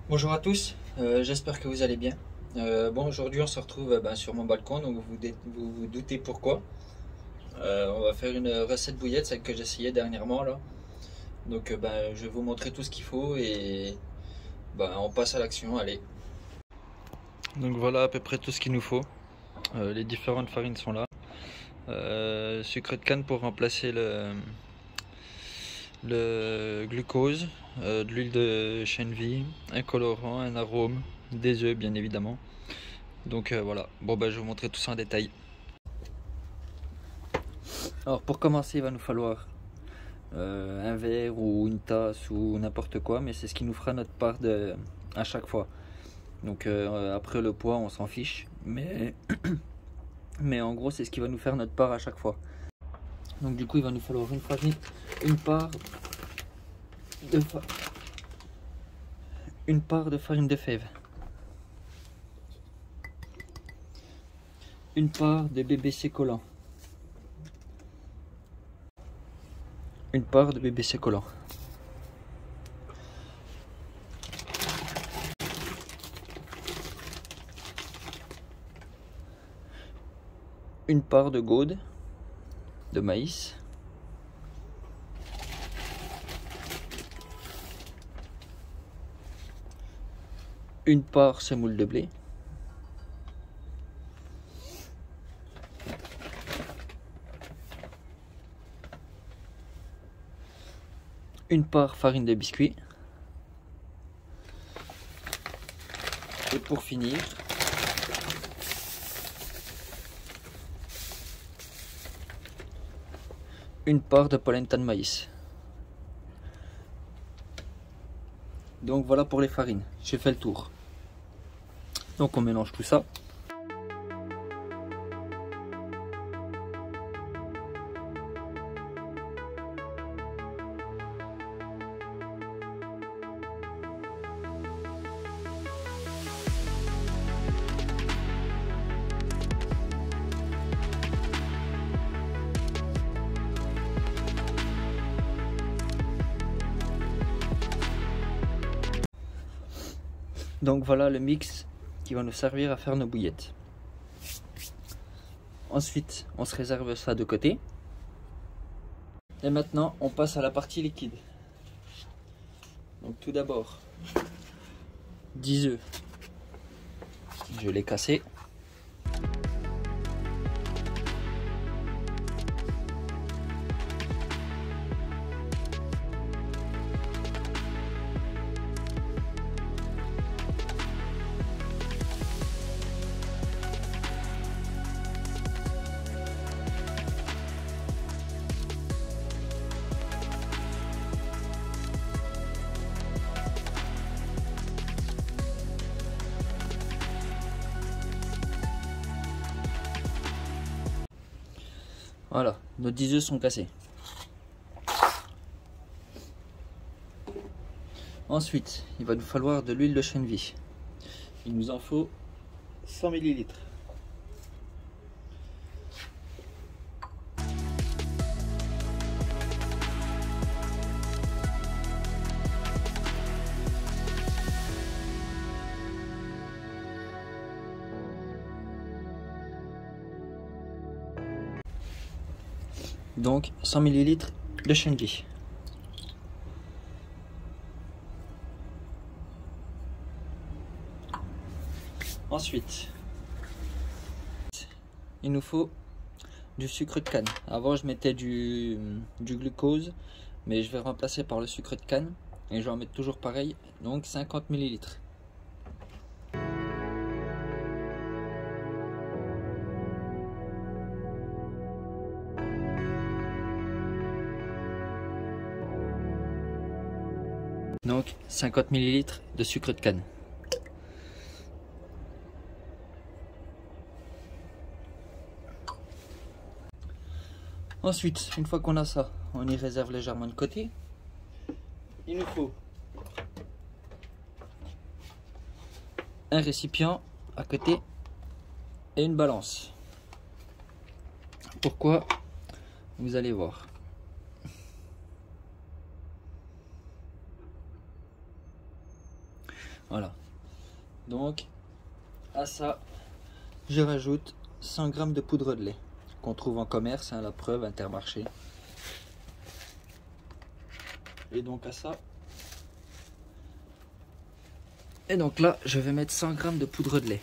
Bonjour à tous, j'espère que vous allez bien. Bon, aujourd'hui on se retrouve sur mon balcon, donc vous doutez pourquoi. On va faire une recette bouillette, celle que j'ai essayée dernièrement là. Donc je vais vous montrer tout ce qu'il faut et on passe à l'action, allez. Donc voilà à peu près tout ce qu'il nous faut. Les différentes farines sont là. Sucre de canne pour remplacer le glucose, de l'huile de chènevis, un colorant, un arôme, des œufs bien évidemment. Donc voilà, je vais vous montrer tout ça en détail. Alors pour commencer, il va nous falloir un verre ou une tasse ou n'importe quoi, mais c'est ce qui nous fera notre part à chaque fois. Donc après le poids, on s'en fiche, mais, mais en gros c'est ce qui va nous faire notre part à chaque fois. Donc du coup il va nous falloir une farine, une part de farine de fèves, une part de BBC collant, une part de BBC collant, une part de gaude de maïs, une part semoule de blé, une part farine de biscuit et pour finir une part de polenta de maïs. Donc voilà pour les farines, j'ai fait le tour. Donc on mélange tout ça. Donc voilà le mix qui va nous servir à faire nos bouillettes. Ensuite, on se réserve ça de côté. Et maintenant, on passe à la partie liquide. Donc tout d'abord, 10 œufs. Je l'ai cassé. Voilà, nos 10 œufs sont cassés. Ensuite, il va nous falloir de l'huile de chènevis. Il nous en faut 100 ml. Donc 100 ml de chènevis. Ensuite, il nous faut du sucre de canne. Avant je mettais du glucose, mais je vais remplacer par le sucre de canne et je vais en mettre toujours pareil, donc 50 ml. Donc 50 ml de sucre de canne. Ensuite, une fois qu'on a ça, on y réserve légèrement de côté. Il nous faut un récipient à côté et une balance. Pourquoi? Vous allez voir. Voilà. Donc à ça, je rajoute 100 g de poudre de lait qu'on trouve en commerce, hein, la preuve, Intermarché. Et donc à ça, et donc là, je vais mettre 100 g de poudre de lait.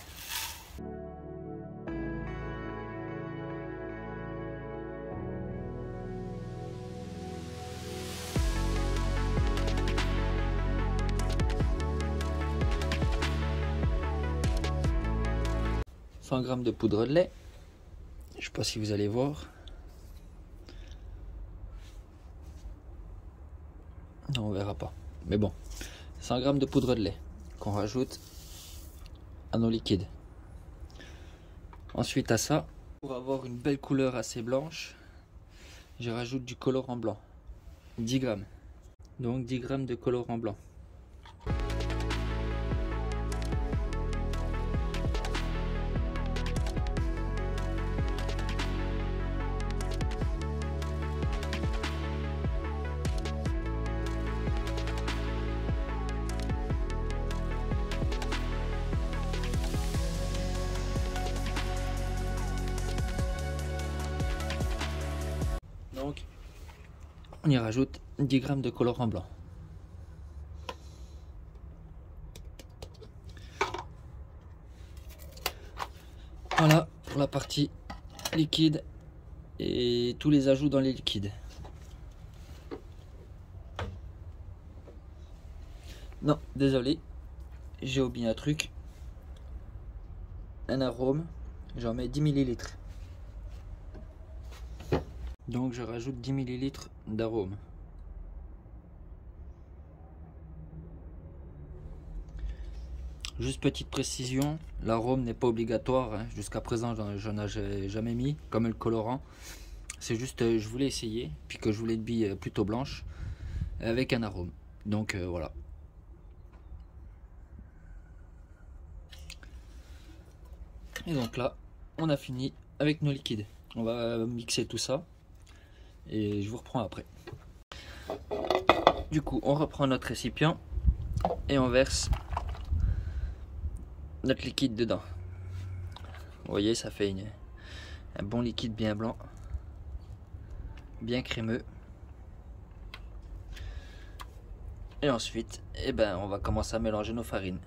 De poudre de lait, je sais pas si vous allez voir. Non, on verra pas, mais bon, 100 g de poudre de lait qu'on rajoute à nos liquides. Ensuite à ça, pour avoir une belle couleur assez blanche, je rajoute du colorant blanc, 10 g. Donc 10 g de colorant blanc. Donc, on y rajoute 10 g de colorant blanc. Voilà pour la partie liquide et tous les ajouts dans les liquides. Non, désolé, j'ai oublié un truc. Un arôme, j'en mets 10 ml. Donc je rajoute 10 ml d'arôme. Juste petite précision, l'arôme n'est pas obligatoire, hein. Jusqu'à présent j'en ai jamais mis, comme le colorant. C'est juste, je voulais essayer, puis que je voulais une bille plutôt blanche, avec un arôme. Donc voilà. Et donc là, on a fini avec nos liquides. On va mixer tout ça. Et je vous reprends après. Du coup, on reprend notre récipient et on verse notre liquide dedans. Vous voyez, ça fait un bon liquide bien blanc, bien crémeux. Et ensuite, eh ben, on va commencer à mélanger nos farines.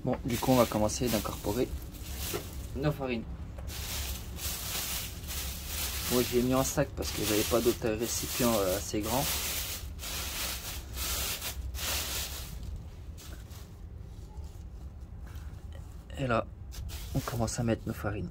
Bon, du coup, on va commencer d'incorporer nos farines. Moi j'ai mis en sac parce que j'avais pas d'autres récipients assez grands. Et là, on commence à mettre nos farines.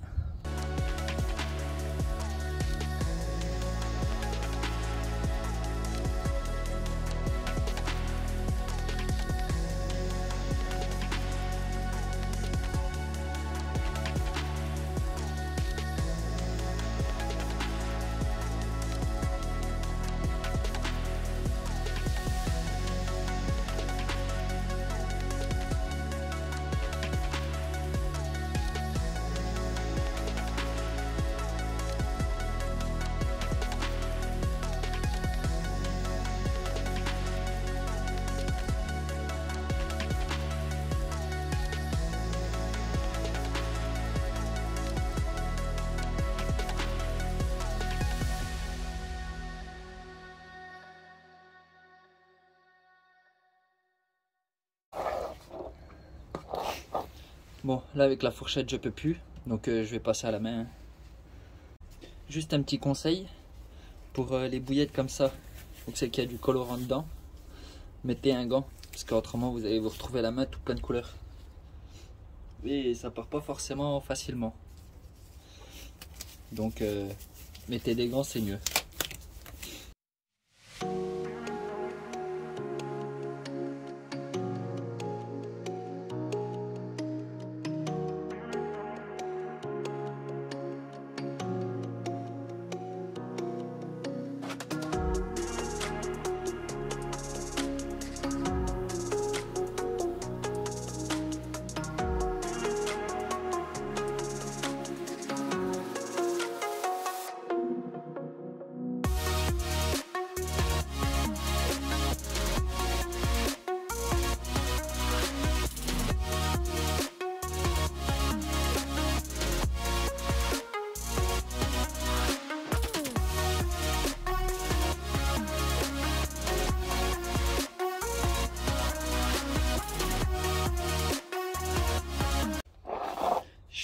Bon, là avec la fourchette je peux plus, donc je vais passer à la main. Juste un petit conseil, pour les bouillettes comme ça, donc c'est qu'il y a du colorant dedans, mettez un gant, parce qu'autrement vous allez vous retrouver la main tout plein de couleurs. Et ça part pas forcément facilement. Donc mettez des gants, c'est mieux.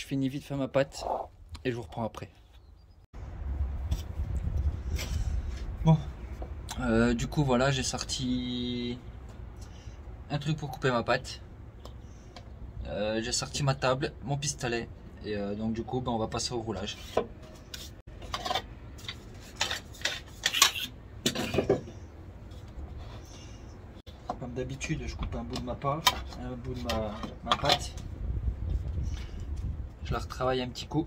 finis vite faire ma pâte et je vous reprends après. Bon, du coup voilà, j'ai sorti un truc pour couper ma pâte. J'ai sorti ma table, mon pistolet et donc du coup on va passer au roulage. Comme d'habitude, je coupe un bout de ma pâte, un bout de ma pâte. Je la retravaille un petit coup.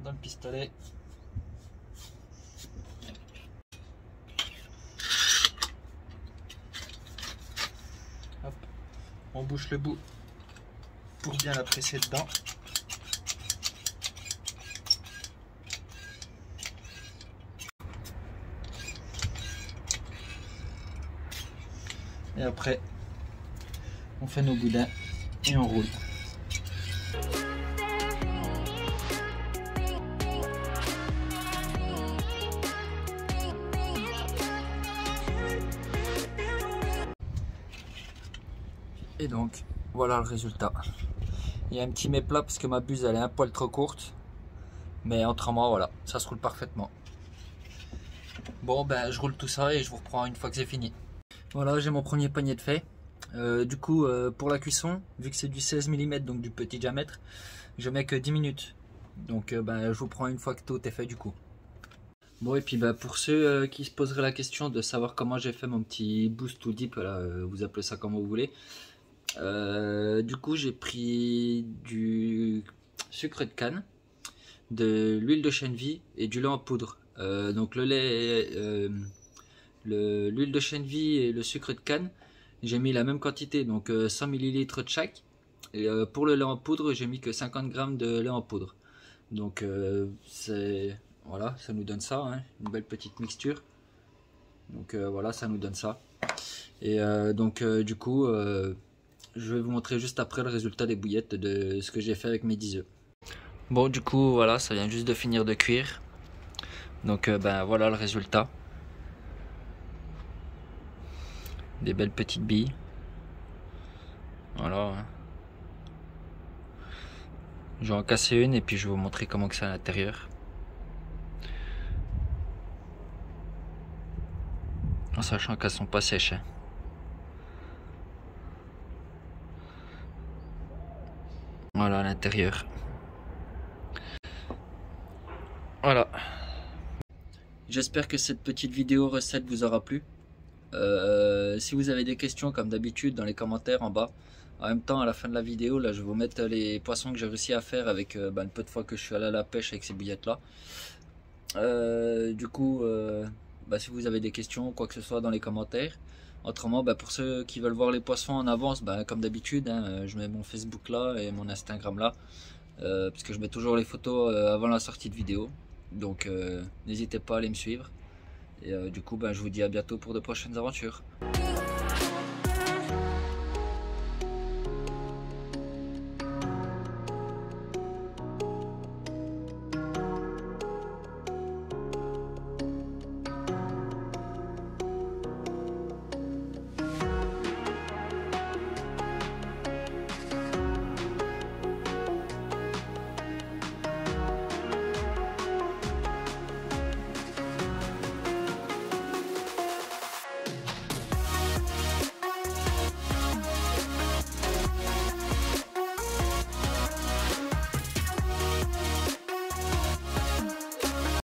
Dans le pistolet. Hop. On bouche le bout pour bien la presser dedans. Et après, on fait nos boudins et on roule. Et donc, voilà le résultat. Il y a un petit méplat parce que ma buse elle est un poil trop courte. Mais autrement, voilà, ça se roule parfaitement. Bon, ben je roule tout ça et je vous reprends une fois que c'est fini. Voilà, j'ai mon premier panier de fait. Du coup, pour la cuisson, vu que c'est du 16 mm, donc du petit diamètre, je mets que 10 minutes. Donc, ben, je vous prends une fois que tout est fait du coup. Bon, et puis ben, pour ceux qui se poseraient la question de savoir comment j'ai fait mon petit boost ou dip, là, vous appelez ça comme vous voulez. Du coup, j'ai pris du sucre de canne, de l'huile de chènevis et du lait en poudre. Donc le lait, l'huile de chènevis et le sucre de canne, j'ai mis la même quantité, donc 100 ml de chaque. Et pour le lait en poudre, j'ai mis que 50 g de lait en poudre. Donc voilà, ça nous donne ça, hein, une belle petite mixture. Donc voilà, ça nous donne ça. Et donc du coup, je vais vous montrer juste après le résultat des bouillettes de ce que j'ai fait avec mes 10 œufs. Bon, du coup, voilà, ça vient juste de finir de cuire. Donc ben voilà le résultat. Des belles petites billes. Voilà. Je vais en casser une et puis je vais vous montrer comment que c'est à l'intérieur. En sachant qu'elles sont pas sèches. Hein. Voilà à l'intérieur. Voilà. J'espère que cette petite vidéo recette vous aura plu. Si vous avez des questions comme d'habitude dans les commentaires en bas. En même temps à la fin de la vidéo là je vais vous mettre les poissons que j'ai réussi à faire avec le peu de fois que je suis allé à la pêche avec ces bouillettes là. Du coup si vous avez des questions quoi que ce soit dans les commentaires. Autrement pour ceux qui veulent voir les poissons en avance, comme d'habitude hein, je mets mon Facebook là et mon Instagram là. Parce que je mets toujours les photos avant la sortie de vidéo. Donc n'hésitez pas à aller me suivre. Et du coup je vous dis à bientôt pour de prochaines aventures.